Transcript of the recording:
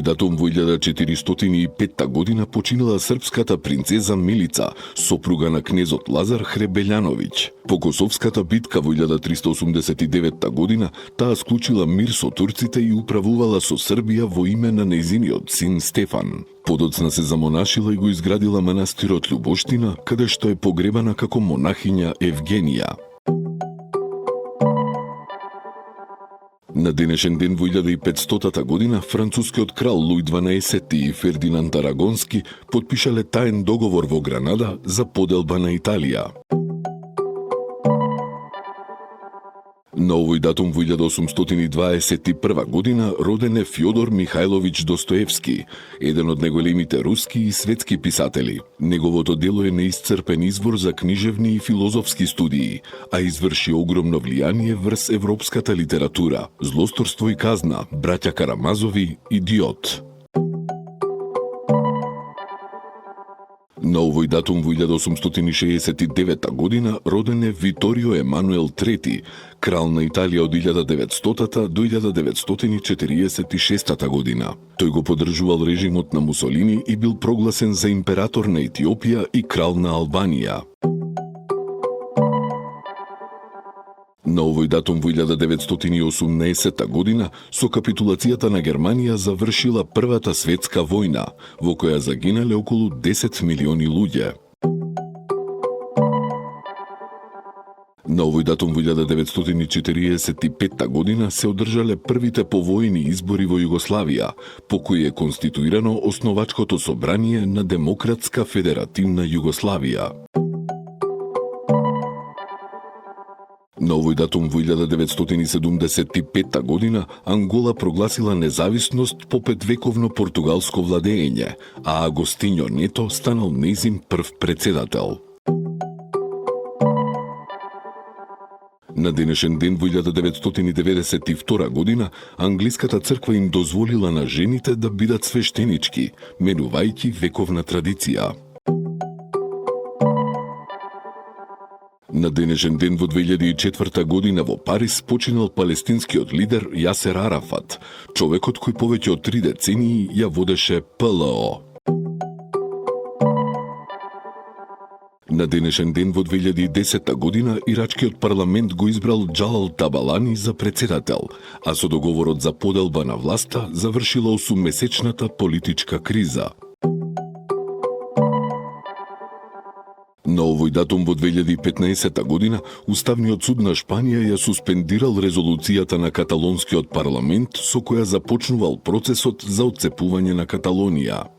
датум во 1405 година починала српската принцеза Милица, сопруга на кнезот Лазар Хребељановиќ. По Косовската битка во 1389 година таа склучила мир со турците и управувала со Србија во име на нејзиниот син Стефан. Подоцна се замонашила и го изградила манастирот Љубоштина, каде што е погребана како монахиња Евгенија. На денешен ден во 1500 година францускиот крал Луј XII и Фердинанд Арагонски потпишале таен договор во Гранада за поделба на Италија. На овој датум во 1821 година роден е Фјодор Михајловиќ Достоевски, еден од најголемите руски и светски писатели. Неговото дело е неисцрпен извор за книжевни и филозофски студии, а изврши огромно влијание врз европската литература. Злосторство и казна, Браќа Карамазови, Идиот. На овој датум во 1869 година роден е Виторио Емануел III, крал на Италија од 1900 до 1946 година. Тој го поддржувал режимот на Мусолини и бил прогласен за император на Етиопија и крал на Албанија. На овој датум во 1918 година со капитулацијата на Германија завршила Првата светска војна, во која загинале околу 10 милиони луѓе. На овој датум во 1945 година се одржале првите повојни избори во Југославија, по кои е конституирано основачкото собрание на Демократска федеративна Југославија. На овој датум во 1975 година Ангола прогласила независност по петвековно португалско владење, а Агостиньо Нето станал нејзин прв председател. На денешен ден во 1992 година англиската црква им дозволила на жените да бидат свештенички, менувајќи вековна традиција. На денешен ден во 2004 година во Париз починал палестинскиот лидер Јасер Арафат, човекот кој повеќе од 3 децении ја водеше ПЛО. На денешен ден во 2010 година ирачкиот парламент го избрал Џалал Табалани за председател, а со договорот за поделба на власта завршила 8-месечната политичка криза. На овој датум во 2015 година Уставниот суд на Шпанија ја суспендирал резолуцијата на каталонскиот парламент со која започнувал процесот за отцепување на Каталонија.